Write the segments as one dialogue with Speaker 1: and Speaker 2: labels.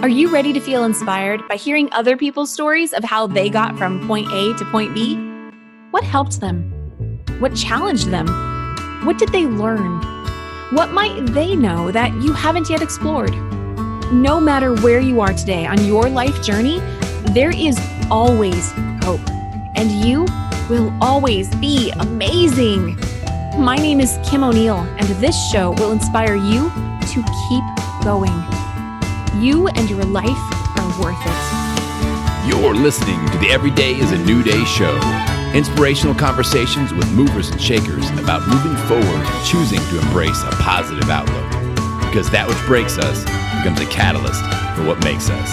Speaker 1: Are you ready to feel inspired by hearing other people's stories of how they got from point A to point B? What helped them? What challenged them? What did they learn? What might they know that you haven't yet explored? No matter where you are today on your life journey, there is always hope, and you will always be amazing. My name is Kim O'Neill, and this show will inspire you to keep going. You and your life are worth it.
Speaker 2: You're listening to the Everyday is a New Day show. Inspirational conversations with movers and shakers about moving forward and choosing to embrace a positive outlook. Because that which breaks us becomes a catalyst for what makes us.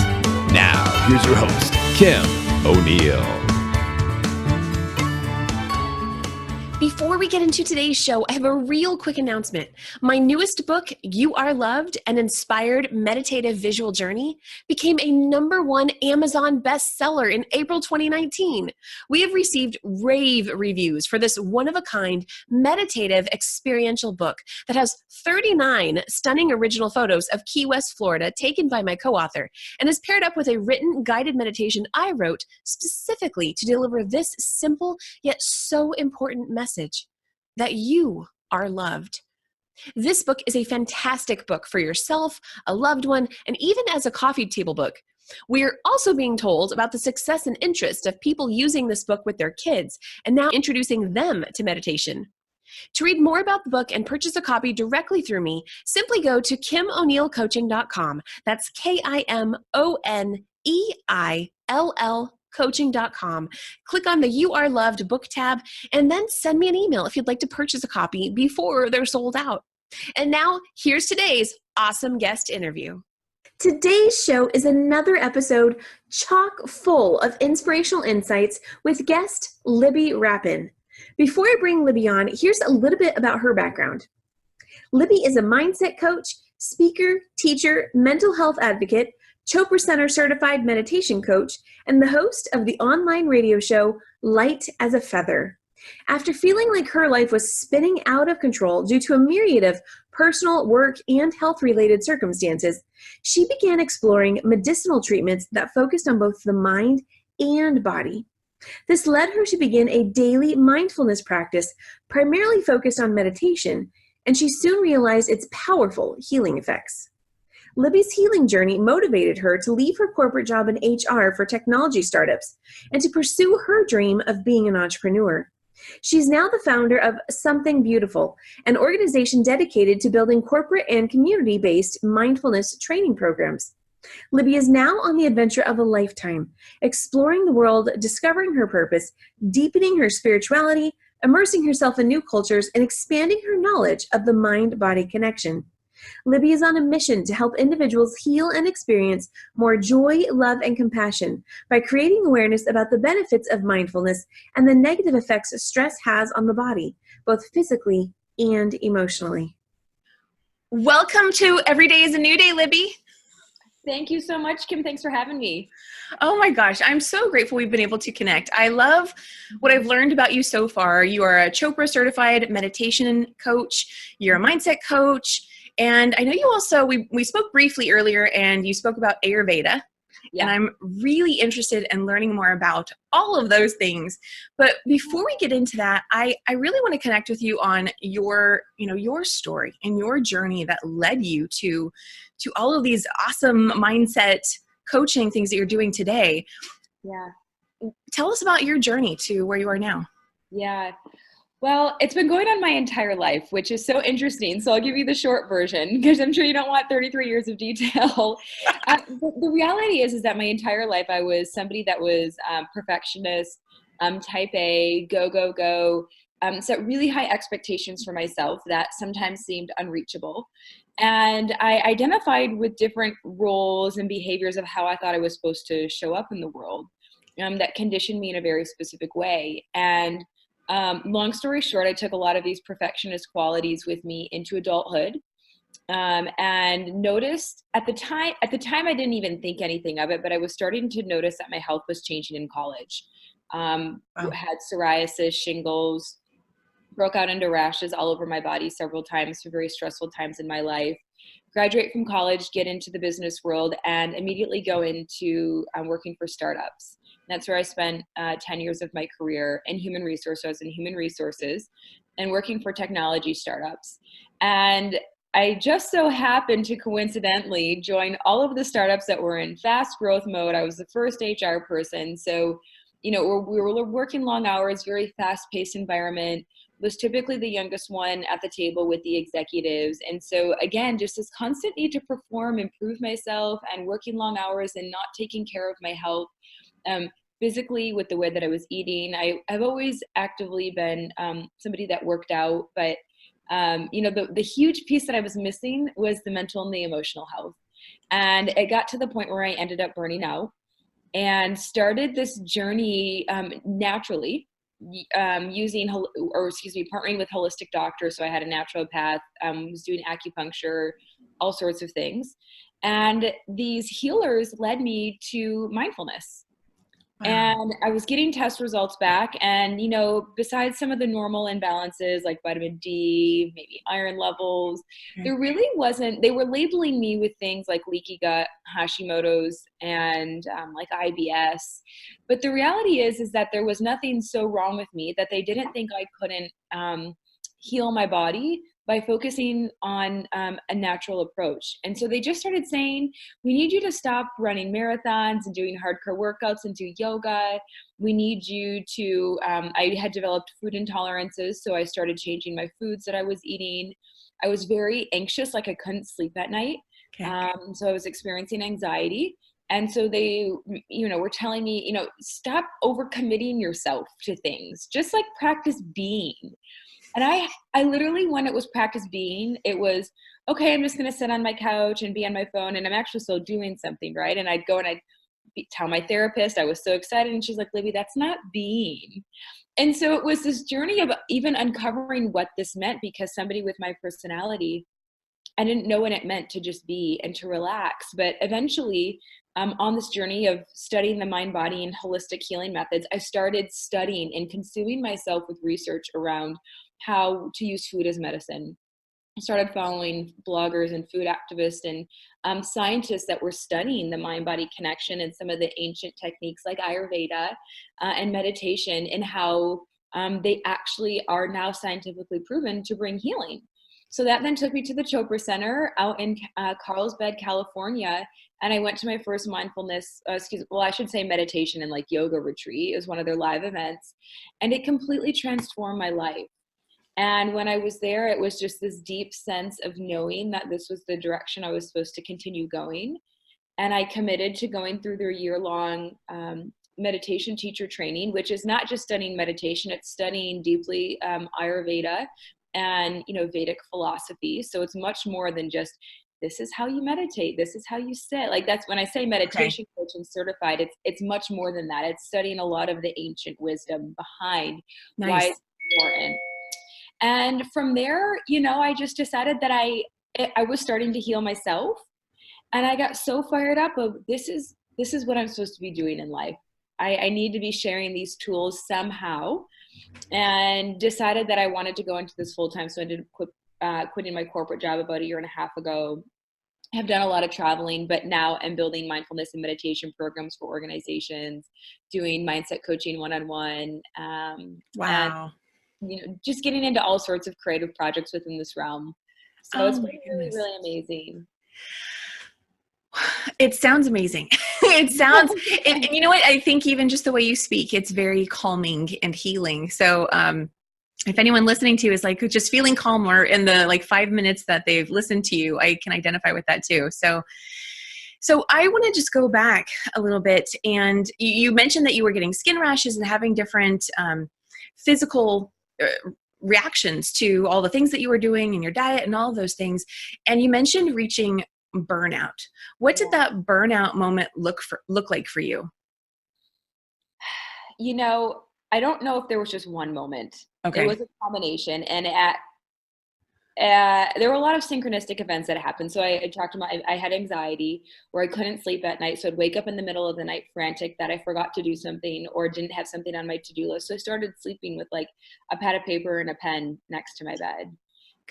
Speaker 2: Now, here's your host, Kim O'Neill.
Speaker 3: Before we get into today's show, I have a real quick announcement. My newest book, You Are Loved, an inspired meditative visual journey, became a #1 Amazon bestseller in April 2019. We have received rave reviews for this one-of-a-kind meditative experiential book that has 39 stunning original photos of Key West, Florida, taken by my co-author, and is paired up with a written guided meditation I wrote specifically to deliver this simple yet so important message that you are loved. This book is a fantastic book for yourself, a loved one, and even as a coffee table book. We're also being told about the success and interest of people using this book with their kids and now introducing them to meditation. To read more about the book and purchase a copy directly through me, simply go to KimO'NeillCoaching.com. That's KIMONEILL coaching.com. Click on the You Are Loved book tab, and then send me an email if you'd like to purchase a copy before they're sold out. And now, here's today's awesome guest interview. Today's show is another episode chock full of inspirational insights with guest Libby Rapin. Before I bring Libby on, here's a little bit about her background. Libby is a mindset coach, speaker, teacher, mental health advocate, Chopra Center certified meditation coach, and the host of the online radio show Light as a Feather. After feeling like her life was spinning out of control due to a myriad of personal, work, and health-related circumstances, she began exploring medicinal treatments that focused on both the mind and body. This led her to begin a daily mindfulness practice primarily focused on meditation, and she soon realized its powerful healing effects. Libby's healing journey motivated her to leave her corporate job in HR for technology startups and to pursue her dream of being an entrepreneur. She's now the founder of Something Beautiful, an organization dedicated to building corporate and community-based mindfulness training programs. Libby is now on the adventure of a lifetime, exploring the world, discovering her purpose, deepening her spirituality, immersing herself in new cultures, and expanding her knowledge of the mind-body connection. Libby is on a mission to help individuals heal and experience more joy, love, and compassion by creating awareness about the benefits of mindfulness and the negative effects stress has on the body, both physically and emotionally. Welcome to Every Day is a New Day, Libby.
Speaker 4: Thank you so much, Kim. Thanks for having me.
Speaker 3: Oh my gosh, I'm so grateful we've been able to connect. I love what I've learned about you so far. You are a Chopra certified meditation coach. You're a mindset coach. And I know you also, we spoke briefly earlier and you spoke about Ayurveda. Yeah. And I'm really interested in learning more about all of those things. But before we get into that, I really want to connect with you on your story and your journey that led you to all of these awesome mindset coaching things that you're doing today.
Speaker 4: Yeah.
Speaker 3: Tell us about your journey to where you are now.
Speaker 4: Yeah. Well, it's been going on my entire life, which is so interesting. So I'll give you the short version because I'm sure you don't want 33 years of detail. The reality is that my entire life I was somebody that was perfectionist, type A, go, set really high expectations for myself that sometimes seemed unreachable. And I identified with different roles and behaviors of how I thought I was supposed to show up in the world that conditioned me in a very specific way. And long story short, I took a lot of these perfectionist qualities with me into adulthood, and noticed at the time I didn't even think anything of it, but I was starting to notice that my health was changing in college. Wow. Had psoriasis, shingles, broke out into rashes all over my body several times for very stressful times in my life. graduate from college, get into the business world, and immediately go into working for startups. That's where I spent 10 years of my career in human resources and working for technology startups. And I just so happened to coincidentally join all of the startups that were in fast growth mode. I was the first HR person. So, we were working long hours, very fast paced environment, was typically the youngest one at the table with the executives. And so again, just this constant need to perform, improve myself, and working long hours and not taking care of my health. Physically, with the way that I was eating, I've always actively been somebody that worked out, but the huge piece that I was missing was the mental and the emotional health. And it got to the point where I ended up burning out and started this journey naturally, partnering with holistic doctors. So I had a naturopath, was doing acupuncture, all sorts of things. And these healers led me to mindfulness. And I was getting test results back, and besides some of the normal imbalances like vitamin D, maybe iron levels, there really wasn't. They were labeling me with things like leaky gut, Hashimoto's, and like IBS. But the reality is that there was nothing so wrong with me that they didn't think I couldn't heal my body by focusing on a natural approach. And so they just started saying, we need you to stop running marathons and doing hardcore workouts and do yoga. We need you to, I had developed food intolerances, so I started changing my foods that I was eating. I was very anxious, like I couldn't sleep at night. So I was experiencing anxiety. And so they, were telling me, stop overcommitting yourself to things, just like practice being. And I literally, when it was practice being, it was, okay, I'm just going to sit on my couch and be on my phone, and I'm actually still doing something, right? And I'd go and I'd tell my therapist, I was so excited. And she's like, Libby, that's not being. And so it was this journey of even uncovering what this meant, because somebody with my personality, I didn't know what it meant to just be and to relax. But eventually, on this journey of studying the mind, body, and holistic healing methods, I started studying and consuming myself with research around how to use food as medicine. I started following bloggers and food activists and scientists that were studying the mind-body connection and some of the ancient techniques like Ayurveda and meditation, and how they actually are now scientifically proven to bring healing. So that then took me to the Chopra Center out in Carlsbad, California. And I went to my first mindfulness, meditation and like yoga retreat. It was one of their live events. And it completely transformed my life. And when I was there, it was just this deep sense of knowing that this was the direction I was supposed to continue going. And I committed to going through their year-long meditation teacher training, which is not just studying meditation, it's studying deeply Ayurveda and Vedic philosophy. So it's much more than just, this is how you meditate, this is how you sit. Like, that's when I say meditation coach and certified, it's much more than that. It's studying a lot of the ancient wisdom behind why it's important. And from there, I just decided that I was starting to heal myself, and I got so fired up of this is what I'm supposed to be doing in life. I need to be sharing these tools somehow, and decided that I wanted to go into this full time. So I ended up quitting my corporate job about 1.5 years ago. I've done a lot of traveling, but now I'm building mindfulness and meditation programs for organizations, doing mindset coaching one-on-one.
Speaker 1: Wow.
Speaker 4: And, just getting into all sorts of creative projects within this realm. So it's been really, really amazing.
Speaker 1: It sounds amazing. It sounds, and you know what? I think even just the way you speak, it's very calming and healing. So, if anyone listening to you is like just feeling calmer in the 5 minutes that they've listened to you, I can identify with that too. So I want to just go back a little bit. And you mentioned that you were getting skin rashes and having different physical reactions to all the things that you were doing in your diet and all of those things. And you mentioned reaching burnout. What did that burnout moment look like for you?
Speaker 4: I don't know if there was just one moment.
Speaker 1: Okay.
Speaker 4: It was a combination, and there were a lot of synchronistic events that happened. So I had anxiety where I couldn't sleep at night. So I'd wake up in the middle of the night frantic that I forgot to do something or didn't have something on my to-do list. So I started sleeping with a pad of paper and a pen next to my bed.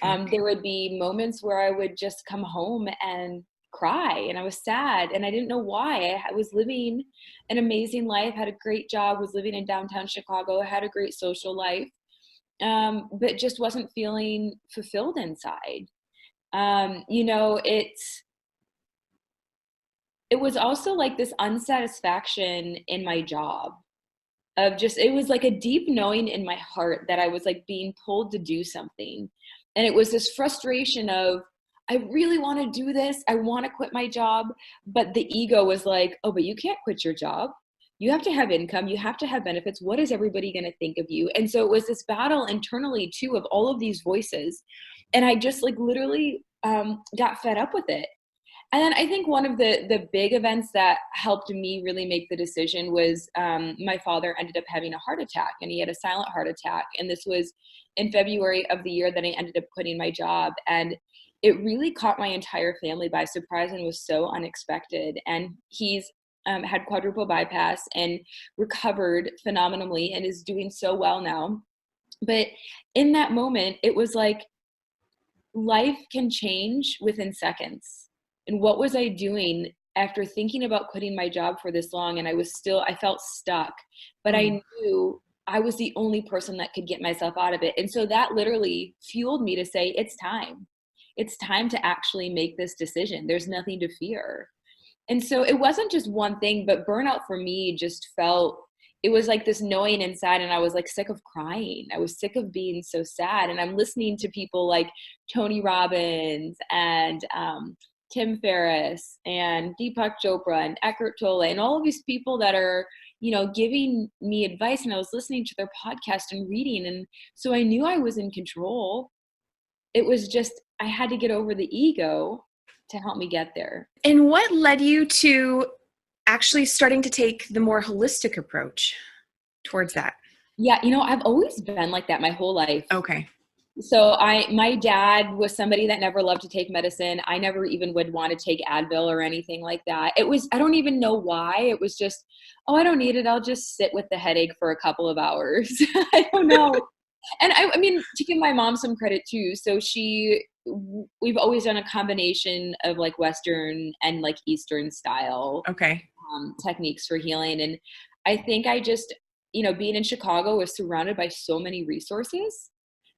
Speaker 4: There would be moments where I would just come home and cry, and I was sad, and I didn't know why. I was living an amazing life, had a great job, was living in downtown Chicago, had a great social life, but just wasn't feeling fulfilled inside. It was also like this unsatisfaction in my job of just, it was like a deep knowing in my heart that I was like being pulled to do something. And it was this frustration of, I really want to do this. I want to quit my job. But the ego was like, oh, but you can't quit your job. You have to have income. You have to have benefits. What is everybody going to think of you? And so it was this battle internally too of all of these voices. And I just like literally got fed up with it. And then I think one of the big events that helped me really make the decision was my father ended up having a heart attack, and he had a silent heart attack. And this was in February of the year that I ended up quitting my job. And it really caught my entire family by surprise and was so unexpected. And he's had quadruple bypass and recovered phenomenally and is doing so well now. But in that moment, it was like life can change within seconds. And what was I doing after thinking about quitting my job for this long? And I felt stuck, but I knew I was the only person that could get myself out of it. And so that literally fueled me to say, it's time. It's time to actually make this decision. There's nothing to fear. And so it wasn't just one thing, but burnout for me just it was like this knowing inside, and I was like sick of crying. I was sick of being so sad. And I'm listening to people like Tony Robbins and Tim Ferriss and Deepak Chopra and Eckhart Tolle and all of these people that are, giving me advice, and I was listening to their podcast and reading. And so I knew I was in control. It was just, I had to get over the ego to help me get there.
Speaker 3: And what led you to actually starting to take the more holistic approach towards that?
Speaker 4: Yeah, I've always been like that my whole life.
Speaker 3: Okay.
Speaker 4: So my dad was somebody that never loved to take medicine. I never even would want to take Advil or anything like that. I don't even know why. It was just, oh, I don't need it. I'll just sit with the headache for a couple of hours. I don't know. And I mean, to give my mom some credit too. So we've always done a combination of like Western and like Eastern style techniques for healing. And I think I just, being in Chicago was surrounded by so many resources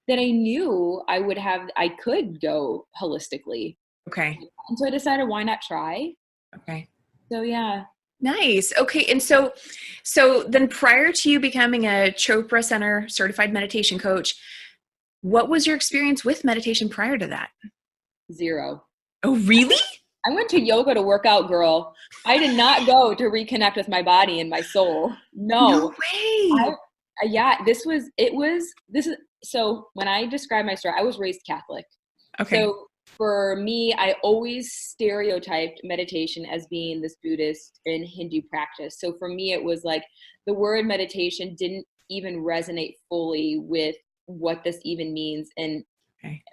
Speaker 4: that I knew I could go holistically.
Speaker 3: Okay.
Speaker 4: And so I decided, why not try?
Speaker 3: Okay.
Speaker 4: So yeah.
Speaker 3: Nice. Okay. And so then prior to you becoming a Chopra Center certified meditation coach, what was your experience with meditation prior to that?
Speaker 4: 0.
Speaker 3: Oh, really?
Speaker 4: I went to yoga to work out, girl. I did not go to reconnect with my body and my soul. No
Speaker 3: way.
Speaker 4: So when I describe my story, I was raised Catholic.
Speaker 3: Okay.
Speaker 4: So for me, I always stereotyped meditation as being this Buddhist and Hindu practice. So for me, it was like the word meditation didn't even resonate fully with what this even means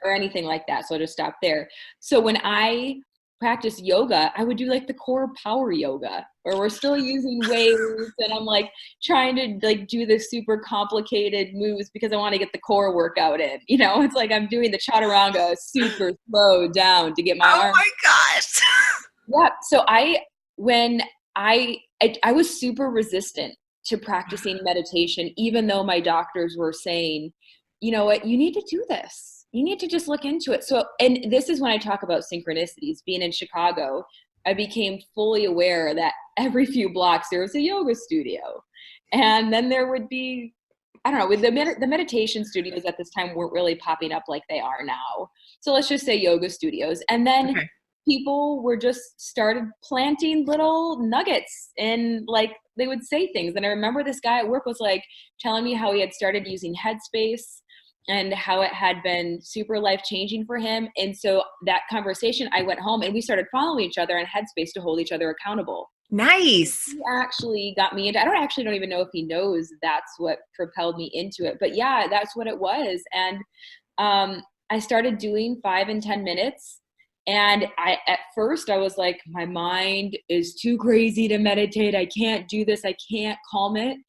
Speaker 4: or anything like that. So I just stopped there. So when I practice yoga, I would do like the core power yoga, where we're still using waves, and I'm like trying to like do the super complicated moves because I want to get the core workout in. It's like I'm doing the chaturanga super slow down to get my arms.
Speaker 3: Oh my gosh.
Speaker 4: Yeah. So I was super resistant to practicing meditation, even though my doctors were saying, you know what, you need to do this. You need to just look into it. So, and this is when I talk about synchronicities. Being in Chicago, I became fully aware that every few blocks there was a yoga studio. And then there would be, I don't know, with the meditation studios at this time weren't really popping up like they are now. So let's just say yoga studios. And then people were just started planting little nuggets, and like they would say things. And I remember this guy at work was like telling me how he had started using Headspace and how it had been super life-changing for him. And so that conversation, I went home and we started following each other on Headspace to hold each other accountable.
Speaker 3: Nice.
Speaker 4: He actually got me into, I don't even know if he knows that's what propelled me into it, but yeah, that's what it was. And I started doing 5 and 10 minutes. And at first I was like, my mind is too crazy to meditate. I can't do this. I can't calm it.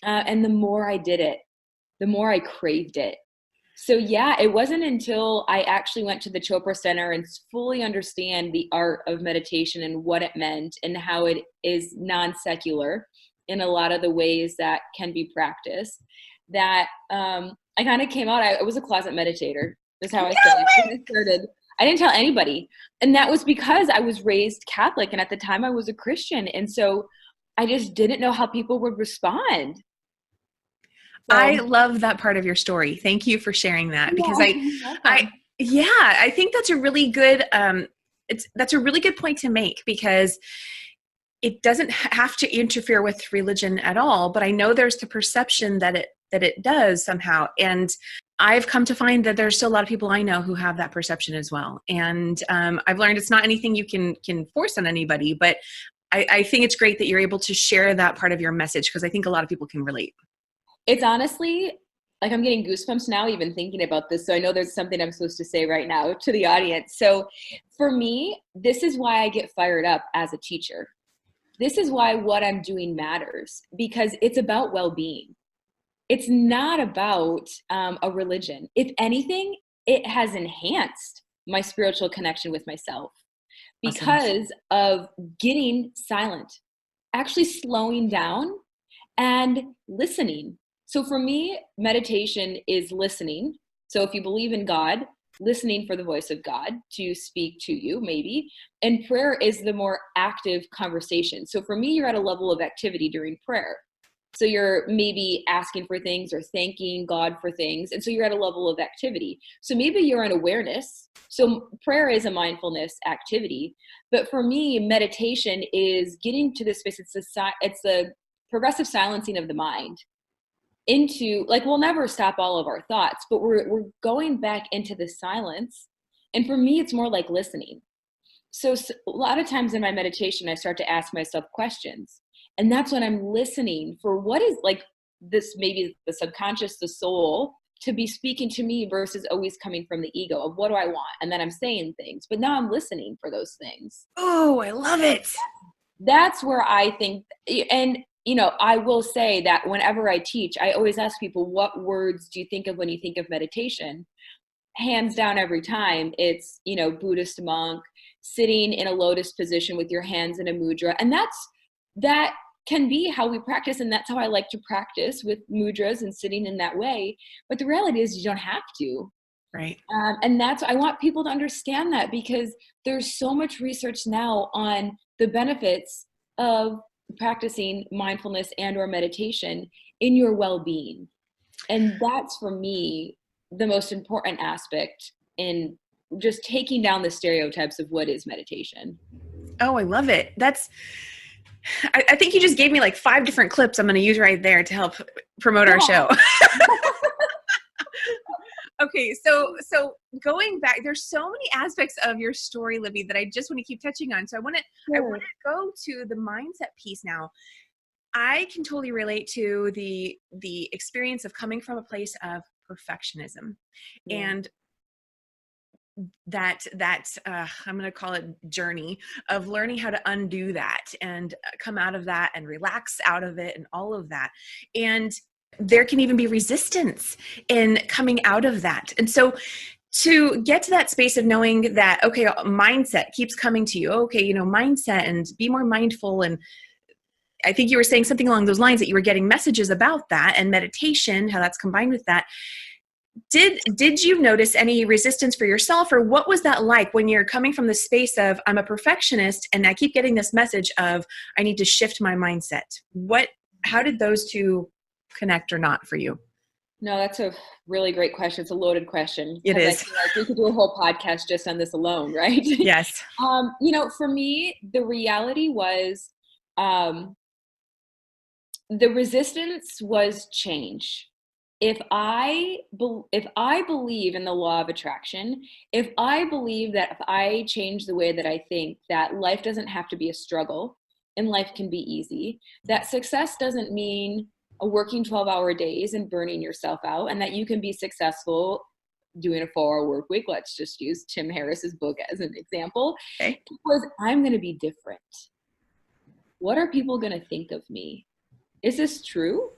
Speaker 4: And the more I did it, the more I craved it. So yeah, it wasn't until I actually went to the Chopra Center and fully understand the art of meditation and what it meant and how it is non-secular in a lot of the ways that can be practiced, that I kind of came out. I was a closet meditator. That's how I started. When I started. I didn't tell anybody. And that was because I was raised Catholic, and at the time I was a Christian. And so I just didn't know how people would respond. So,
Speaker 1: I love that part of your story. Thank you for sharing that, because I think that's a really good, that's a really good point to make, because it doesn't have to interfere with religion at all, but I know there's the perception that it does somehow. And I've come to find that there's still a lot of people I know who have that perception as well. And I've learned it's not anything you can force on anybody, but I think it's great that you're able to share that part of your message, because I think a lot of people can relate.
Speaker 4: it's honestly, like, I'm getting goosebumps now even thinking about this. So I know there's something I'm supposed to say right now to the audience. So for me, this is why I get fired up as a teacher. This is why what I'm doing matters, because it's about well-being. It's not about a religion. If anything, it has enhanced my spiritual connection with myself because of getting silent, actually slowing down and listening. So for me, meditation is listening. So if you believe in God, listening for the voice of God to speak to you, maybe. And prayer is the more active conversation. So for me, you're at a level of activity during prayer. So you're maybe asking for things or thanking God for things. And so you're at a level of activity. So maybe you're in awareness. So prayer is a mindfulness activity. But for me, meditation is getting to this space. It's the progressive silencing of the mind into, like, we'll never stop all of our thoughts, but we're going back into the silence. And for me, it's more like listening. So a lot of times in my meditation, I start to ask myself questions. And that's when I'm listening for what is, like, this, maybe the subconscious, the soul, to be speaking to me versus always coming from the ego of what do I want? And then I'm saying things, but now I'm listening for those things.
Speaker 1: Oh, I love it.
Speaker 4: That's where I think, and I will say that whenever I teach, I always ask people, what words do you think of when you think of meditation? Hands down, every time it's, Buddhist monk, sitting in a lotus position with your hands in a mudra. And that can be how we practice. And that's how I like to practice, with mudras and sitting in that way. But the reality is you don't have to.
Speaker 1: Right.
Speaker 4: And I want people to understand that, because there's so much research now on the benefits of practicing mindfulness and or meditation in your well-being. And that's, for me, the most important aspect in just taking down the stereotypes of what is meditation.
Speaker 1: Oh, I love it. I think you just gave me like 5 different clips I'm going to use right there to help promote our show. Okay, so going back, there's so many aspects of your story, Libby, that I just want to keep touching on. So I want to go to the mindset piece now. I can totally relate to the experience of coming from a place of perfectionism, and that I'm going to call it journey of learning how to undo that and come out of that and relax out of it and all of that. And there can even be resistance in coming out of that. And so to get to that space of knowing that, okay, mindset keeps coming to you. Okay, mindset, and be more mindful. And I think you were saying something along those lines, that you were getting messages about that, and meditation, how that's combined with that. Did you notice any resistance for yourself, or what was that like when you're coming from the space of, I'm a perfectionist and I keep getting this message of, I need to shift my mindset? How did those two connect or not for you?
Speaker 4: No, that's a really great question. It's a loaded question.
Speaker 1: It is.
Speaker 4: I feel like we could do a whole podcast just on this alone, right?
Speaker 1: Yes.
Speaker 4: For me, the reality was, the resistance was change. If I believe in the law of attraction, if I believe that if I change the way that I think, that life doesn't have to be a struggle and life can be easy, that success doesn't mean working 12-hour days and burning yourself out, and that you can be successful doing a 4-hour work week. Let's just use Tim Harris's book as an example.
Speaker 1: Okay.
Speaker 4: Because I'm going to be different. What are people going to think of me? Is this true?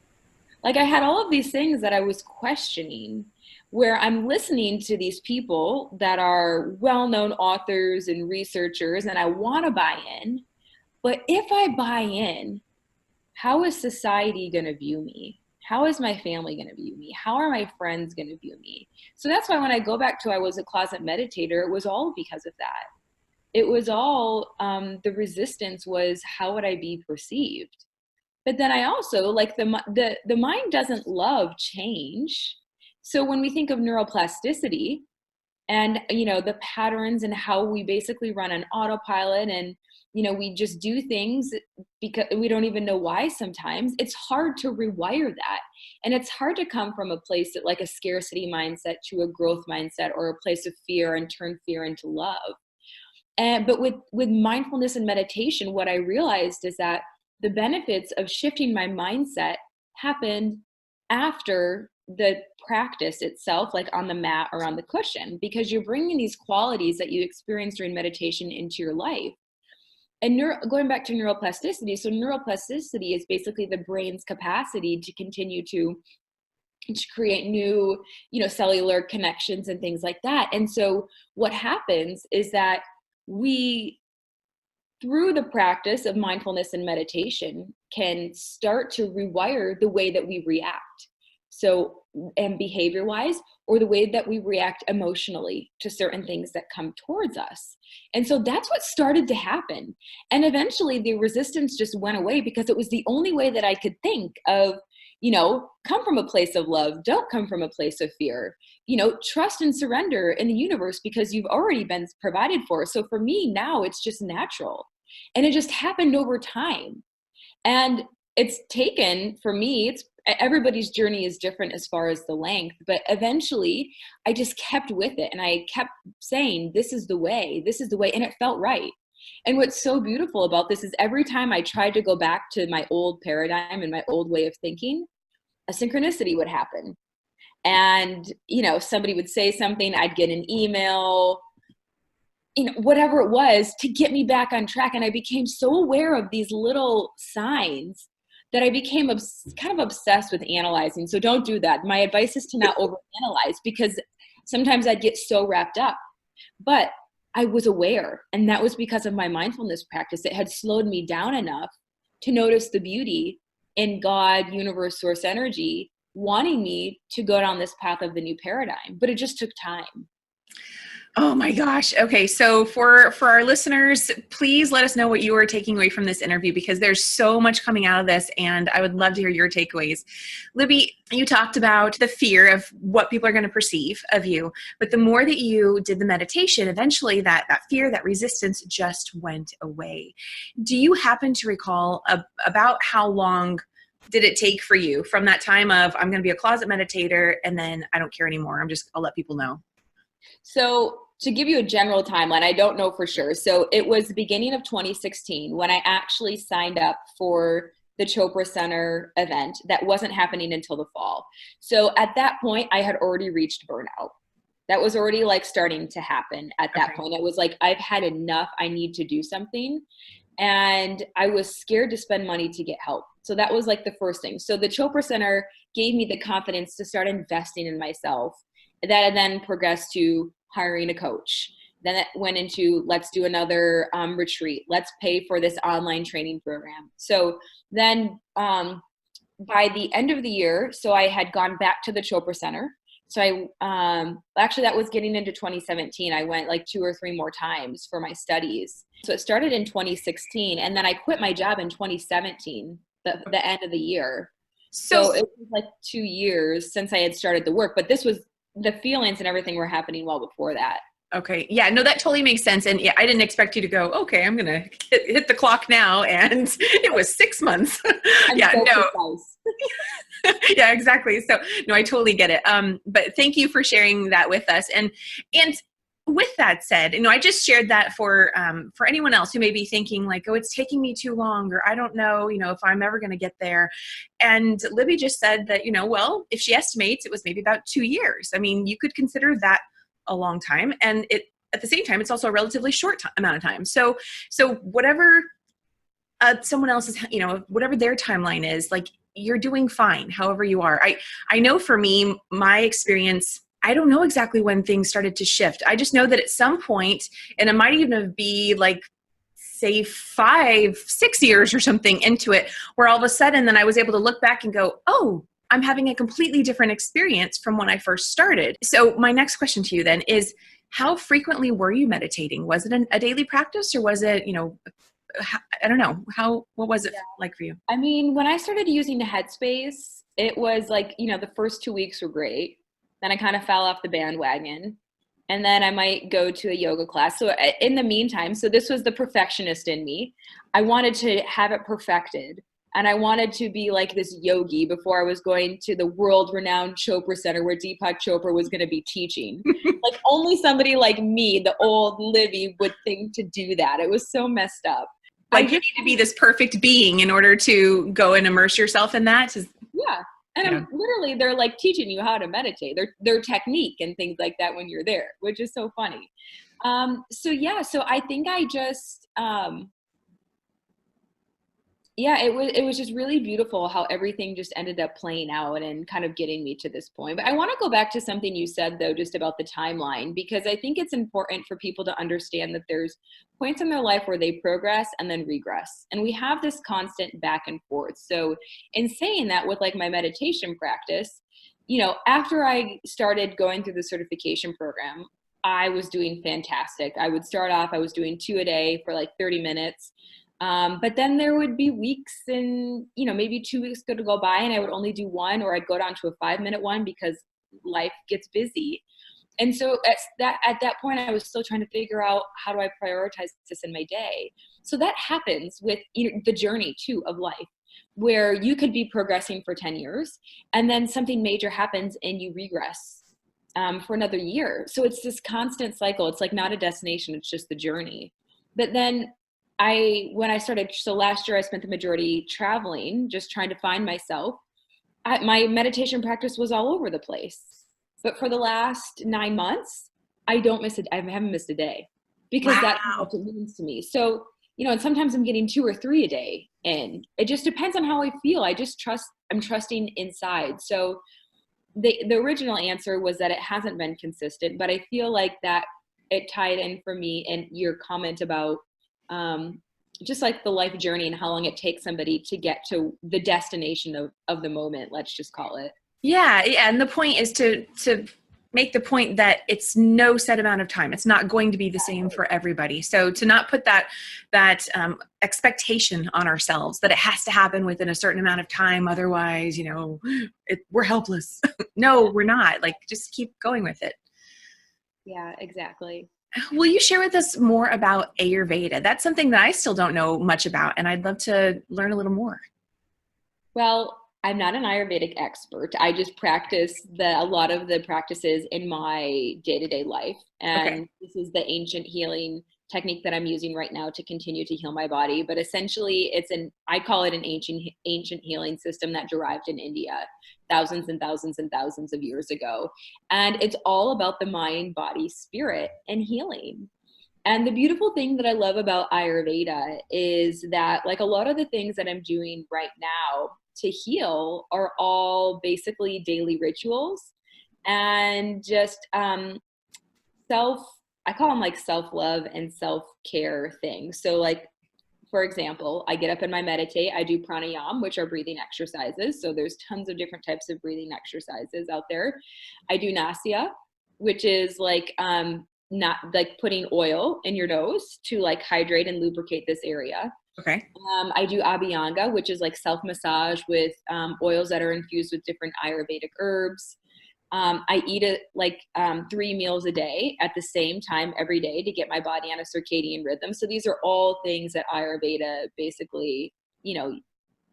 Speaker 4: Like I had all of these things that I was questioning, where I'm listening to these people that are well-known authors and researchers, and I want to buy in. But if I buy in, how is society going to view me? How is my family going to view me? How are my friends going to view me? So that's why when I go back to I was a closet meditator, it was all because of that. It was all the resistance was how would I be perceived? But then I also like the mind doesn't love change. So when we think of neuroplasticity and the patterns and how we basically run an autopilot and we just do things because we don't even know why sometimes, it's hard to rewire that. And it's hard to come from a place that like a scarcity mindset to a growth mindset or a place of fear and turn fear into love. But with mindfulness and meditation, what I realized is that the benefits of shifting my mindset happened after the practice itself, like on the mat or on the cushion, because you're bringing these qualities that you experience during meditation into your life. And going back to neuroplasticity, so neuroplasticity is basically the brain's capacity to continue to create new, cellular connections and things like that. And so what happens is that we, through the practice of mindfulness and meditation, can start to rewire the way that we react. So, and behavior wise, or the way that we react emotionally to certain things that come towards us. And so that's what started to happen. And eventually the resistance just went away because it was the only way that I could think of, come from a place of love, don't come from a place of fear, trust and surrender in the universe because you've already been provided for. So for me now, it's just natural. And it just happened over time. And it's taken, for me, everybody's journey is different as far as the length, but eventually I just kept with it. And I kept saying, this is the way, and it felt right. And what's so beautiful about this is every time I tried to go back to my old paradigm and my old way of thinking, a synchronicity would happen. And, somebody would say something, I'd get an email, whatever it was to get me back on track. And I became so aware of these little signs that I became kind of obsessed with analyzing. So don't do that. My advice is to not overanalyze because sometimes I'd get so wrapped up. But I was aware, and that was because of my mindfulness practice. It had slowed me down enough to notice the beauty in God, universe, source energy, wanting me to go down this path of the new paradigm. But it just took time.
Speaker 1: Oh my gosh. Okay. So for our listeners, please let us know what you are taking away from this interview because there's so much coming out of this and I would love to hear your takeaways. Libby, you talked about the fear of what people are going to perceive of you, but the more that you did the meditation, eventually that fear, that resistance just went away. Do you happen to recall about how long did it take for you from that time of I'm going to be a closet meditator and then I don't care anymore. I'll let people know.
Speaker 4: So to give you a general timeline, I don't know for sure. So it was the beginning of 2016 when I actually signed up for the Chopra Center event that wasn't happening until the fall. So at that point, I had already reached burnout. That was already like starting to happen at that point. It was like, I've had enough. I need to do something. And I was scared to spend money to get help. So that was like the first thing. So the Chopra Center gave me the confidence to start investing in myself. That then progressed to hiring a coach. Then it went into, let's do another retreat. Let's pay for this online training program. So then by the end of the year, so I had gone back to the Chopra Center. So I actually that was getting into 2017. I went like 2 or 3 more times for my studies. So it started in 2016 and then I quit my job in 2017, the end of the year. So it was like 2 years since I had started the work, but this was the feelings and everything were happening well before that.
Speaker 1: Okay. Yeah, no, that totally makes sense. And yeah, I didn't expect you to go, okay, I'm going to hit the clock now. And it was 6 months. Yeah, no. Yeah, exactly. So no, I totally get it. But thank you for sharing that with us. And with that said, I just shared that for anyone else who may be thinking like, oh, it's taking me too long, or I don't know, if I'm ever going to get there. And Libby just said that, well, if she estimates it was maybe about 2 years. I mean, you could consider that a long time. And at the same time, it's also a relatively short amount of time. So whatever someone else's, whatever their timeline is, like, you're doing fine, however you are. I know for me, my experience, I don't know exactly when things started to shift. I just know that at some point, and it might even be like, say 5, 6 years or something into it, where all of a sudden then I was able to look back and go, oh, I'm having a completely different experience from when I first started. So my next question to you then is, how frequently were you meditating? Was it a daily practice, or was it, I don't know, what was it like for you?
Speaker 4: I mean, when I started using the Headspace, it was like, the first 2 weeks were great. Then I kind of fell off the bandwagon. And then I might go to a yoga class. So in the meantime, so this was the perfectionist in me. I wanted to have it perfected. And I wanted to be like this yogi before I was going to the world-renowned Chopra Center where Deepak Chopra was going to be teaching. Like only somebody like me, the old Libby, would think to do that. It was so messed up.
Speaker 1: Like you need to be this perfect being in order to go and immerse yourself in that?
Speaker 4: Yeah. And literally, they're like teaching you how to meditate, their technique and things like that when you're there, which is so funny. So I think I just, it was just really beautiful how everything just ended up playing out and kind of getting me to this point. But I want to go back to something you said, though, just about the timeline, because I think it's important for people to understand that there's points in their life where they progress and then regress. And we have this constant back and forth. So in saying that, with like my meditation practice, after I started going through the certification program, I was doing fantastic. I would start off, I was doing 2 a day for like 30 minutes. But then there would be weeks and, maybe 2 weeks could go by and I would only do 1, or I'd go down to a 5-minute one because life gets busy. And so at that point, I was still trying to figure out, how do I prioritize this in my day? So that happens with the journey too of life, where you could be progressing for 10 years and then something major happens and you regress for another year. So it's this constant cycle. It's like not a destination, it's just the journey. But then when I started, so last year I spent the majority traveling, just trying to find myself. My meditation practice was all over the place. But for the last 9 months, I haven't missed a day, because that's what it means to me. So, and sometimes I'm getting 2 or 3 a day in. It just depends on how I feel. I'm trusting inside. So the original answer was that it hasn't been consistent, but I feel like that it tied in for me and your comment about just like the life journey and how long it takes somebody to get to the destination of the moment, let's just call it.
Speaker 1: Yeah. And the point is to make the point that it's no set amount of time. It's not going to be the same for everybody. So to not put that expectation on ourselves that it has to happen within a certain amount of time. Otherwise, we're helpless. No, we're not. Like, just keep going with it.
Speaker 4: Yeah, exactly.
Speaker 1: Will you share with us more about Ayurveda? That's something that I still don't know much about, and I'd love to learn a little more.
Speaker 4: Well, I'm not an Ayurvedic expert. I just practice a lot of the practices in my day-to-day life. And This is the ancient healing technique that I'm using right now to continue to heal my body. But essentially, I call it an ancient healing system that derived in India thousands and thousands and thousands of years ago. And it's all about the mind, body, spirit, and healing. And the beautiful thing that I love about Ayurveda is that, like, a lot of the things that I'm doing right now to heal are all basically daily rituals and just I call them like self-love and self-care things. So like, for example, I get up and I meditate. I do pranayama, which are breathing exercises. So there's tons of different types of breathing exercises out there. I do nasya, which is like not like putting oil in your nose to like hydrate and lubricate this area.
Speaker 1: Okay.
Speaker 4: I do abhyanga, which is like self-massage with oils that are infused with different Ayurvedic herbs. I eat 3 meals a day at the same time every day to get my body on a circadian rhythm. So these are all things that Ayurveda basically,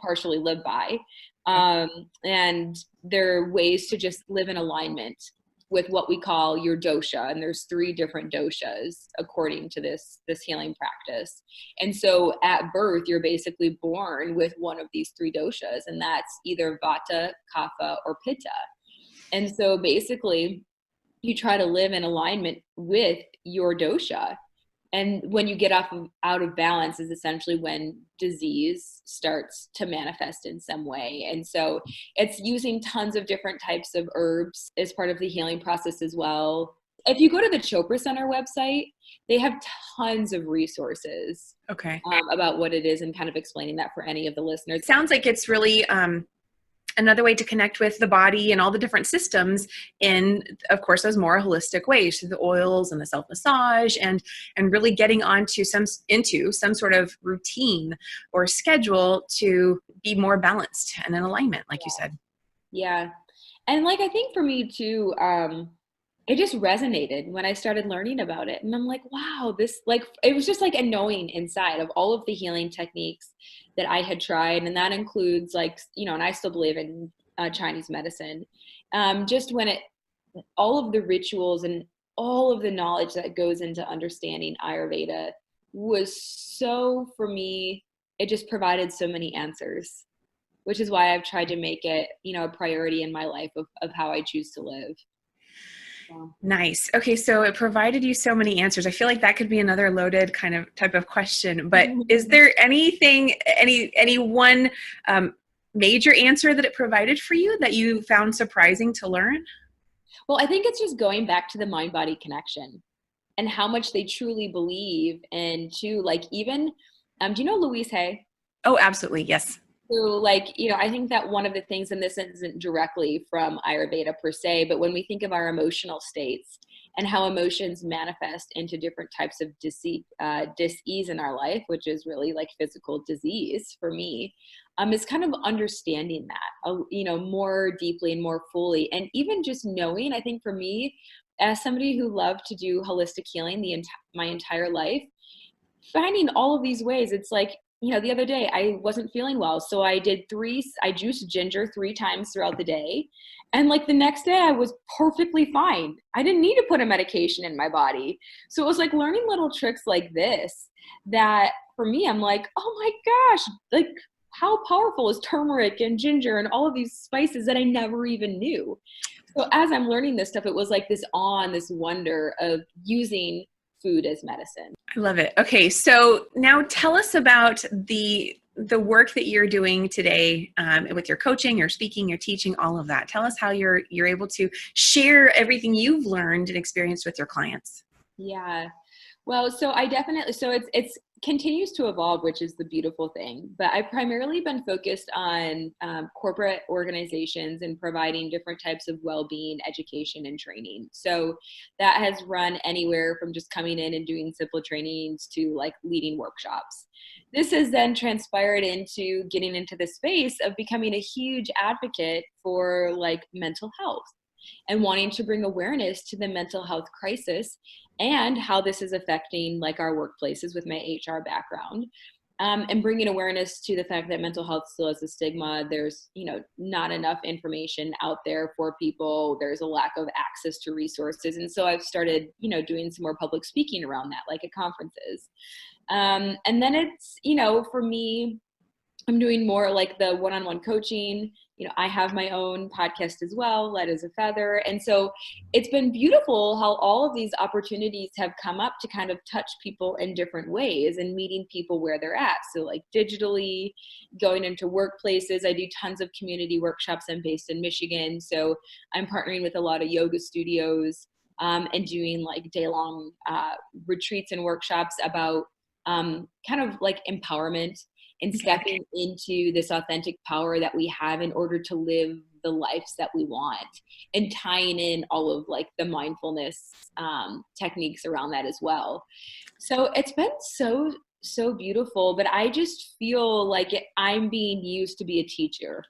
Speaker 4: partially live by. And they're ways to just live in alignment with what we call your dosha. And there's 3 different doshas according to this healing practice. And so at birth, you're basically born with one of these 3 doshas, and that's either vata, kapha, or pitta. And so basically you try to live in alignment with your dosha. And when you get out of balance is essentially when disease starts to manifest in some way. And so it's using tons of different types of herbs as part of the healing process as well. If you go to the Chopra Center website, they have tons of resources about what it is and kind of explaining that for any of the listeners.
Speaker 1: It sounds like it's really another way to connect with the body and all the different systems in, of course, those more holistic ways, through the oils and the self-massage and really getting into some sort of routine or schedule to be more balanced and in alignment, like you said.
Speaker 4: Yeah. And like, I think for me too, it just resonated when I started learning about it. And I'm like, wow, this, like, it was just like a knowing inside of all of the healing techniques that I had tried. And that includes like, you know, and I still believe in Chinese medicine. Just when all of the rituals and all of the knowledge that goes into understanding Ayurveda was so, for me, it just provided so many answers, which is why I've tried to make it, you know, a priority in my life of how I choose to live.
Speaker 1: Nice. Okay. So it provided you so many answers. I feel like that could be another loaded type of question, but is there anything, any one major answer that it provided for you that you found surprising to learn?
Speaker 4: Well, I think it's just going back to the mind-body connection and how much they truly believe into, like, even, do you know Louise Hay?
Speaker 1: Oh, absolutely. Yes.
Speaker 4: So, like, you know, I think that one of the things, and this isn't directly from Ayurveda per se, but when we think of our emotional states and how emotions manifest into different types of dis-ease in our life, which is really like physical disease for me, is kind of understanding that, you know, more deeply and more fully. And even just knowing, I think for me, as somebody who loved to do holistic healing my entire life, finding all of these ways, it's like, you know, the other day I wasn't feeling well. So I juiced ginger 3 times throughout the day. And like the next day I was perfectly fine. I didn't need to put a medication in my body. So it was like learning little tricks like this that for me, I'm like, oh my gosh, like how powerful is turmeric and ginger and all of these spices that I never even knew. So as I'm learning this stuff, it was like this wonder of using food as medicine.
Speaker 1: I love it. Okay. So now tell us about the work that you're doing today with your coaching, your speaking, your teaching, all of that. Tell us how you're able to share everything you've learned and experienced with your clients.
Speaker 4: Yeah. Well, so it's continues to evolve, which is the beautiful thing. But I've primarily been focused on corporate organizations and providing different types of well-being, education, and training. So that has run anywhere from just coming in and doing simple trainings to like leading workshops. This has then transpired into getting into the space of becoming a huge advocate for like mental health and wanting to bring awareness to the mental health crisis and how this is affecting like our workplaces with my HR background, and bringing awareness to the fact that mental health still has a stigma. There's, you know, not enough information out there for people. There's a lack of access to resources. And so I've started, you know, doing some more public speaking around that, like at conferences. And then it's, you know, for me, I'm doing more like the one-on-one coaching. You know, I have my own podcast as well, Light as a Feather. And so it's been beautiful how all of these opportunities have come up to kind of touch people in different ways and meeting people where they're at. So like digitally, going into workplaces. I do tons of community workshops. I'm based in Michigan. So I'm partnering with a lot of yoga studios and doing like day-long retreats and workshops about kind of like empowerment and stepping into this authentic power that we have in order to live the lives that we want, and tying in all of like the mindfulness techniques around that as well. So it's been so beautiful, but I just feel like I'm being used to be a teacher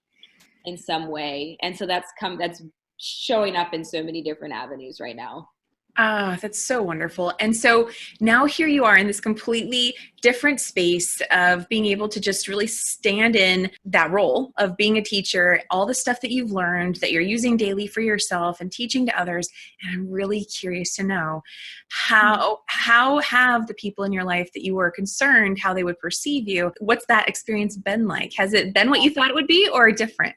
Speaker 4: in some way. And so that's showing up in so many different avenues right now.
Speaker 1: Ah, that's so wonderful. And so now here you are in this completely different space of being able to just really stand in that role of being a teacher, all the stuff that you've learned that you're using daily for yourself and teaching to others. And I'm really curious to know how have the people in your life that you were concerned how they would perceive you? What's that experience been like? Has it been what you thought it would be or different?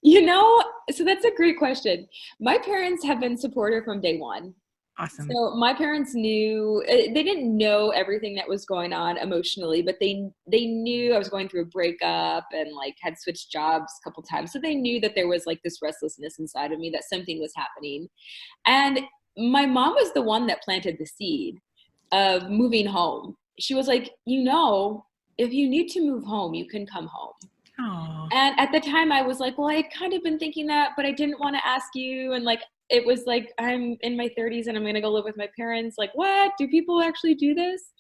Speaker 4: You know, so that's a great question. My parents have been supportive from day one.
Speaker 1: Awesome.
Speaker 4: So my parents knew, they didn't know everything that was going on emotionally, but they knew I was going through a breakup and like had switched jobs a couple times. So they knew that there was like this restlessness inside of me, that something was happening. And my mom was the one that planted the seed of moving home. She was like, if you need to move home, you can come home.
Speaker 1: Oh,
Speaker 4: And at the time I was like, well, I had kind of been thinking that, but I didn't want to ask you. And like, it was like, I'm in my 30s and I'm going to go live with my parents. Like, what? Do people actually do this?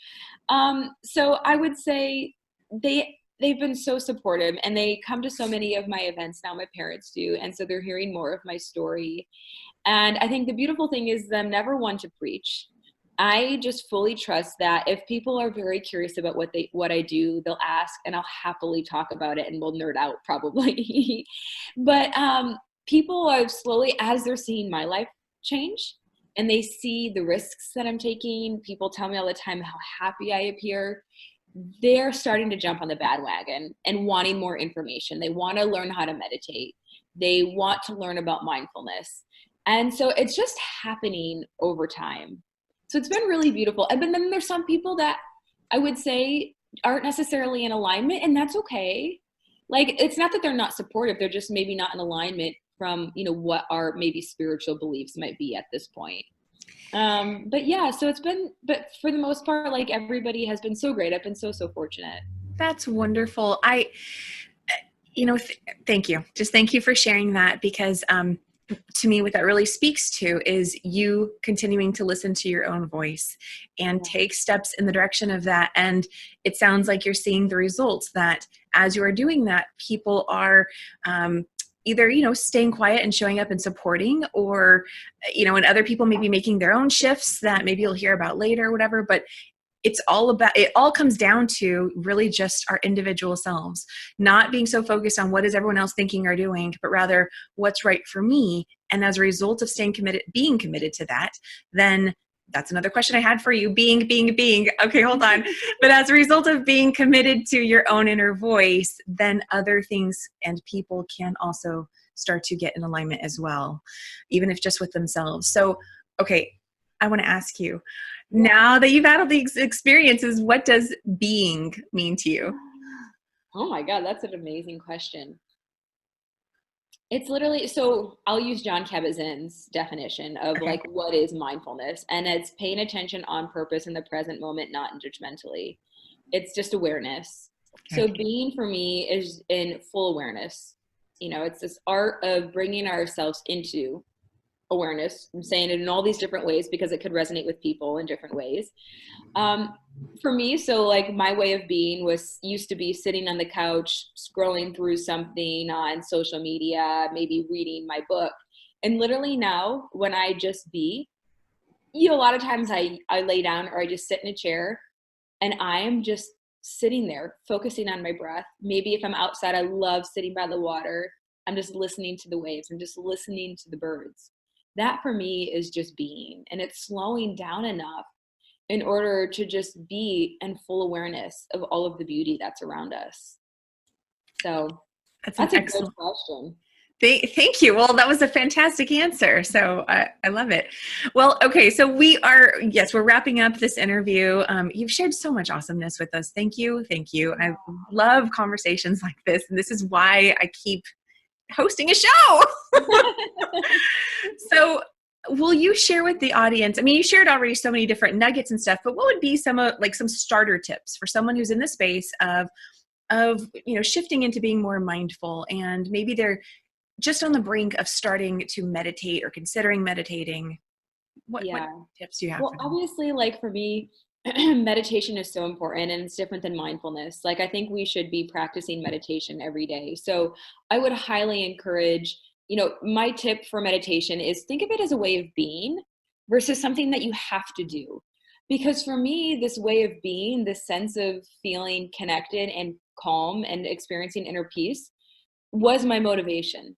Speaker 4: So I would say they've been so supportive, and they come to so many of my events now, my parents do. And so they're hearing more of my story. And I think the beautiful thing is them never one to preach. I just fully trust that if people are very curious about what I do, they'll ask, and I'll happily talk about it, and we'll nerd out probably. But people are slowly, as they're seeing my life change and they see the risks that I'm taking, people tell me all the time how happy I appear. They're starting to jump on the bandwagon and wanting more information. They want to learn how to meditate. They want to learn about mindfulness. And so it's just happening over time. So it's been really beautiful. And then there's some people that I would say aren't necessarily in alignment, and that's okay. Like, it's not that they're not supportive. They're just maybe not in alignment from, what our maybe spiritual beliefs might be at this point. But yeah, so but for the most part, like, everybody has been so great. I've been so fortunate.
Speaker 1: that's wonderful. Thank you. Just thank you for sharing that, because to me, what that really speaks to is you continuing to listen to your own voice and take steps in the direction of that. And it sounds like you're seeing the results, that as you are doing that, people are either, staying quiet and showing up and supporting, or, and other people maybe making their own shifts that maybe you'll hear about later or whatever. But it all comes down to really just our individual selves, not being so focused on what is everyone else thinking or doing, but rather what's right for me. And as a result of being committed to that, then that's another question I had for you. Being. Okay, hold on. But as a result of being committed to your own inner voice, then other things and people can also start to get in alignment as well, even if just with themselves. So, okay, I want to ask you, now that you've had all these experiences, what does being mean to you?
Speaker 4: Oh my God, that's an amazing question. It's literally, so I'll use John Kabat-Zinn's definition of like, what is mindfulness? And it's paying attention on purpose in the present moment, not judgmentally. It's just awareness. So being for me is in full awareness. It's this art of bringing ourselves into awareness. I'm saying it in all these different ways because it could resonate with people in different ways. For me, so like, my way of being used to be sitting on the couch, scrolling through something on social media, maybe reading my book. And literally now, when I just be, a lot of times I lay down, or I just sit in a chair, and I am just sitting there focusing on my breath. Maybe if I'm outside, I love sitting by the water. I'm just listening to the waves. I'm just listening to the birds. That for me is just being, and it's slowing down enough in order to just be in full awareness of all of the beauty that's around us. So that's a good question.
Speaker 1: Thank you. Well, that was a fantastic answer. So I love it. Well, okay. So we're wrapping up this interview. You've shared so much awesomeness with us. Thank you. Thank you. I love conversations like this. And this is why I keep hosting a show. So will you share with the audience, I mean, you shared already so many different nuggets and stuff, but what would be some starter tips for someone who's in the space of shifting into being more mindful, and maybe they're just on the brink of starting to meditate or considering meditating? What tips do you have?
Speaker 4: Well, obviously, like, for me, meditation is so important, and it's different than mindfulness. Like, I think we should be practicing meditation every day. So I would highly encourage, my tip for meditation is think of it as a way of being versus something that you have to do. Because for me, this way of being, this sense of feeling connected and calm and experiencing inner peace was my motivation.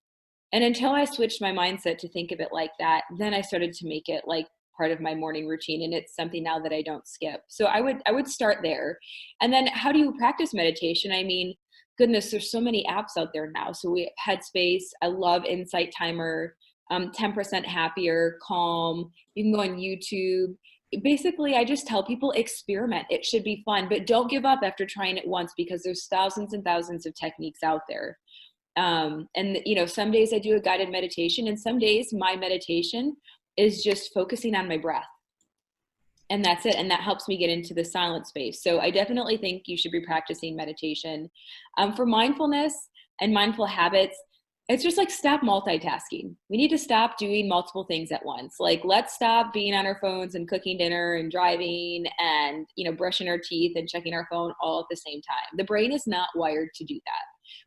Speaker 4: And until I switched my mindset to think of it like that, then I started to make it like part of my morning routine. And it's something now that I don't skip. So I would start there. And then how do you practice meditation? I mean, goodness, there's so many apps out there now. So we have Headspace. I love Insight Timer. 10% happier, calm. You can go on YouTube. Basically, I just tell people experiment. It should be fun, but don't give up after trying it once, because there's thousands and thousands of techniques out there. And some days I do a guided meditation, and some days my meditation is just focusing on my breath. And that's it. And that helps me get into the silent space. So I definitely think you should be practicing meditation. For mindfulness and mindful habits, it's just like stop multitasking. We need to stop doing multiple things at once. Like, let's stop being on our phones and cooking dinner and driving and, brushing our teeth and checking our phone all at the same time. The brain is not wired to do that.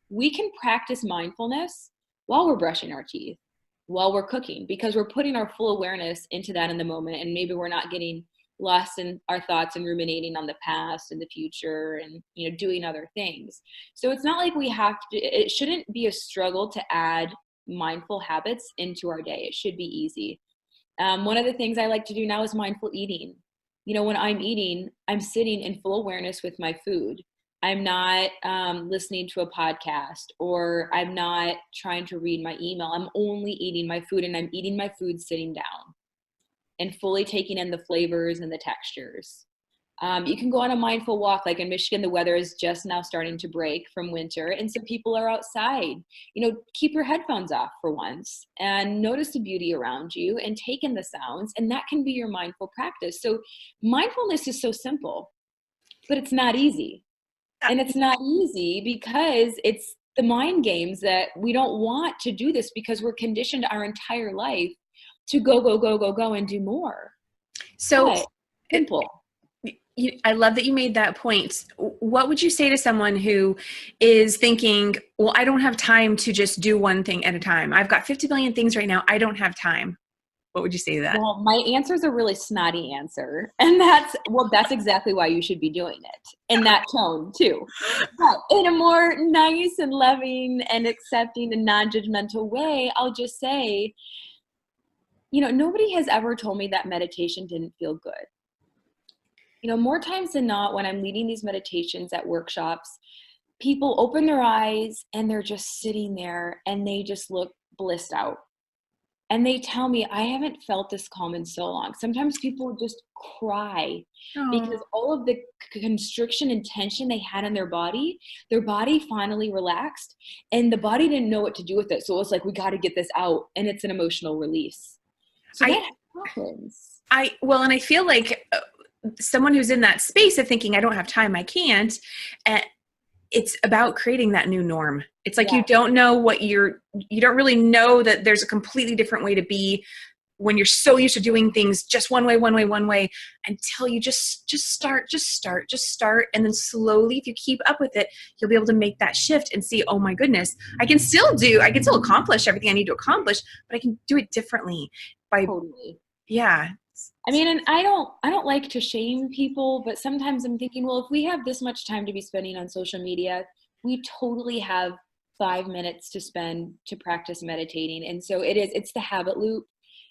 Speaker 4: We can practice mindfulness while we're brushing our teeth, while we're cooking, because we're putting our full awareness into that in the moment. And maybe we're not getting lost in our thoughts and ruminating on the past and the future and, doing other things. So it's not like it shouldn't be a struggle to add mindful habits into our day. It should be easy. One of the things I like to do now is mindful eating. When I'm eating, I'm sitting in full awareness with my food. I'm not listening to a podcast, or I'm not trying to read my email. I'm only eating my food, and I'm eating my food sitting down and fully taking in the flavors and the textures. You can go on a mindful walk. Like in Michigan, the weather is just now starting to break from winter, and so people are outside. Keep your headphones off for once and notice the beauty around you and take in the sounds, and that can be your mindful practice. So mindfulness is so simple, but it's not easy. And it's not easy because it's the mind games that we don't want to do this, because we're conditioned our entire life to go and do more.
Speaker 1: So
Speaker 4: but simple.
Speaker 1: I love that you made that point. What would you say to someone who is thinking, well, I don't have time to just do one thing at a time. I've got 50 million things right now. I don't have time. What would you say to that?
Speaker 4: Well, my answer is a really snotty answer. And that's exactly why you should be doing it in that tone too. But in a more nice and loving and accepting and non-judgmental way, I'll just say, nobody has ever told me that meditation didn't feel good. More times than not, when I'm leading these meditations at workshops, people open their eyes and they're just sitting there and they just look blissed out. And they tell me, I haven't felt this calm in so long. Sometimes people just cry because all of the constriction and tension they had in their body finally relaxed, and the body didn't know what to do with it. So it was like, we got to get this out, and it's an emotional release. So that happens.
Speaker 1: And I feel like someone who's in that space of thinking, I don't have time, I can't, it's about creating that new norm. It's like, you don't know you don't really know that there's a completely different way to be when you're so used to doing things just one way, until you just start. And then slowly, if you keep up with it, you'll be able to make that shift and see, oh my goodness, I can still accomplish everything I need to accomplish, but I can do it differently
Speaker 4: Totally.
Speaker 1: Yeah.
Speaker 4: I mean, and I don't like to shame people, but sometimes I'm thinking, well, if we have this much time to be spending on social media, we totally have 5 minutes to spend to practice meditating. And so it's the habit loop.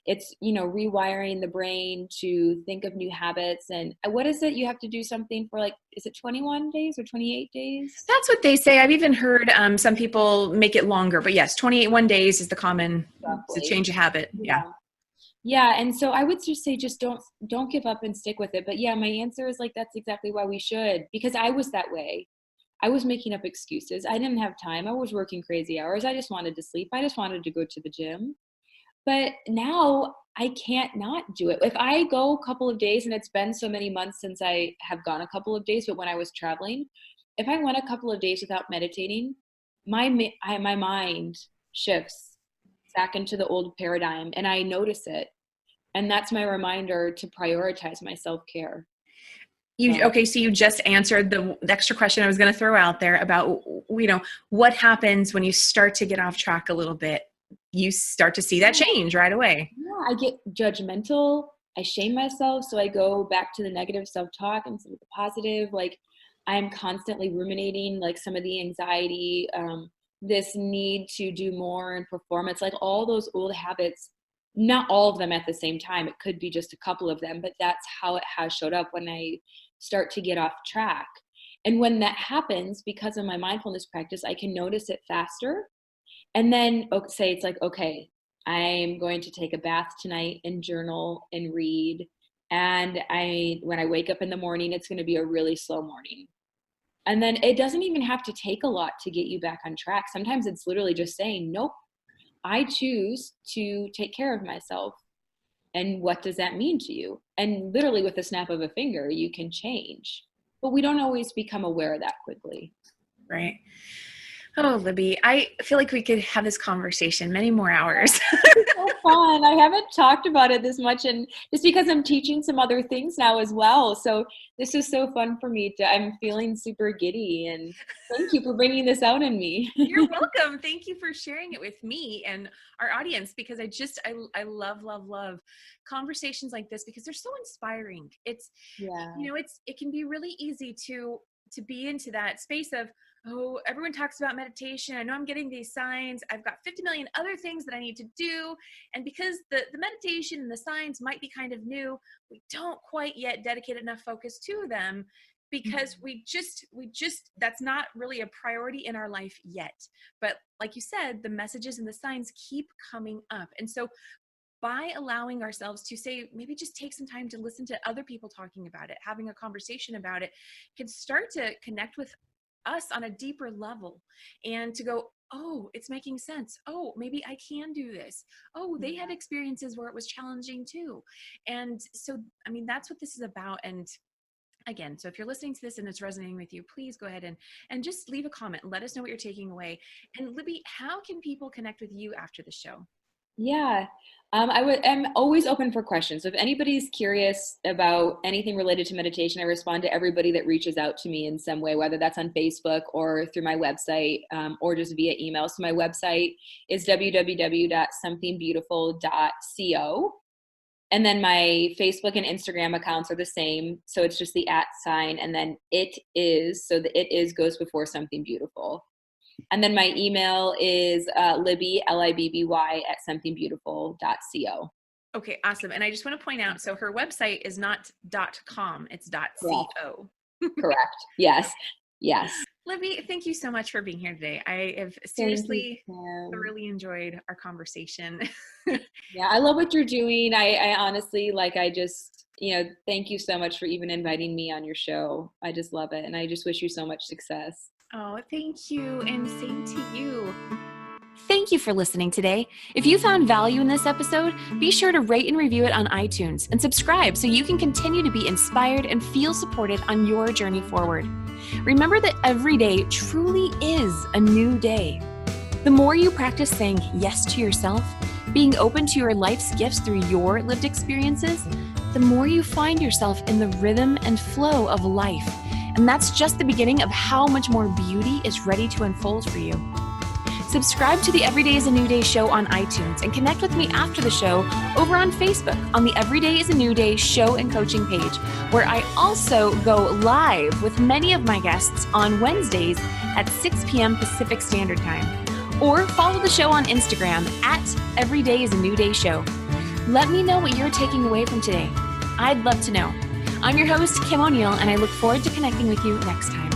Speaker 4: It's, rewiring the brain to think of new habits. And what is it? You have to do something for is it 21 days or 28 days?
Speaker 1: That's what they say. I've even heard some people make it longer, but yes, 21 days is the common to change a habit. Yeah.
Speaker 4: Yeah. And so I would just say, just don't give up and stick with it. But yeah, my answer is that's exactly why we should, because I was that way. I was making up excuses. I didn't have time. I was working crazy hours. I just wanted to sleep. I just wanted to go to the gym. But now I can't not do it. If I go a couple of days, and it's been so many months since I have gone a couple of days, but when I was traveling, if I went a couple of days without meditating, my mind shifts back into the old paradigm, and I notice it. And that's my reminder to prioritize my self-care.
Speaker 1: So you just answered the extra question I was going to throw out there about, what happens when you start to get off track a little bit. You start to see that change right away.
Speaker 4: Yeah, I get judgmental. I shame myself. So I go back to the negative self-talk instead of the positive. I'm constantly ruminating, some of the anxiety, this need to do more and perform. It's all those old habits, not all of them at the same time. It could be just a couple of them, but that's how it has showed up when I start to get off track. And when that happens, because of my mindfulness practice, I can notice it faster. And then say it's okay, I'm going to take a bath tonight and journal and read. And when I wake up in the morning, it's going to be a really slow morning. And then it doesn't even have to take a lot to get you back on track. Sometimes it's literally just saying, nope, I choose to take care of myself. And what does that mean to you? And literally with the snap of a finger, you can change. But we don't always become aware of that quickly.
Speaker 1: Right. Oh, Libby, I feel like we could have this conversation many more hours.
Speaker 4: It's so fun. I haven't talked about it this much, and just because I'm teaching some other things now as well. So this is so fun for me. I'm feeling super giddy, and thank you for bringing this out in me.
Speaker 1: You're welcome. Thank you for sharing it with me and our audience, because I love conversations like this because they're so inspiring. It's, it can be really easy to be into that space of, oh, everyone talks about meditation. I know I'm getting these signs. I've got 50 million other things that I need to do. And because the meditation and the signs might be kind of new, we don't quite yet dedicate enough focus to them because we just, that's not really a priority in our life yet. But like you said, the messages and the signs keep coming up. And so by allowing ourselves to say, maybe just take some time to listen to other people talking about it, having a conversation about it, can start to connect with us on a deeper level and to go, oh, it's making sense. Oh, maybe I can do this. Oh, they had experiences where it was challenging too. And so, I mean, that's what this is about. And again, so if you're listening to this and it's resonating with you, please go ahead and just leave a comment and let us know what you're taking away. And Libby, how can people connect with you after the show?
Speaker 4: Yeah, I'm always open for questions. So if anybody's curious about anything related to meditation, I respond to everybody that reaches out to me in some way, whether that's on Facebook or through my website, or just via email. So my website is www.somethingbeautiful.co. And then my Facebook and Instagram accounts are the same. So it's just the @ and then it is. So the it is goes before something beautiful. And then my email is Libby, Libby @somethingbeautiful.co.
Speaker 1: Okay, awesome. And I just want to point out, so her website is not .com, it's .co.
Speaker 4: Correct. Yes. Yes.
Speaker 1: Libby, thank you so much for being here today. I have seriously thoroughly enjoyed our conversation.
Speaker 4: Yeah, I love what you're doing. I honestly, thank you so much for even inviting me on your show. I just love it. And I just wish you so much success.
Speaker 1: Oh, thank you. And same to you. Thank you for listening today. If you found value in this episode, be sure to rate and review it on iTunes and subscribe so you can continue to be inspired and feel supported on your journey forward. Remember that every day truly is a new day. The more you practice saying yes to yourself, being open to your life's gifts through your lived experiences, the more you find yourself in the rhythm and flow of life. And that's just the beginning of how much more beauty is ready to unfold for you. Subscribe to the Every Day is a New Day show on iTunes and connect with me after the show over on Facebook on the Every Day is a New Day show and coaching page, where I also go live with many of my guests on Wednesdays at 6 p.m. Pacific Standard Time. Or follow the show on Instagram at Every Day is a New Day show. Let me know what you're taking away from today. I'd love to know. I'm your host, Kim O'Neill, and I look forward to connecting with you next time.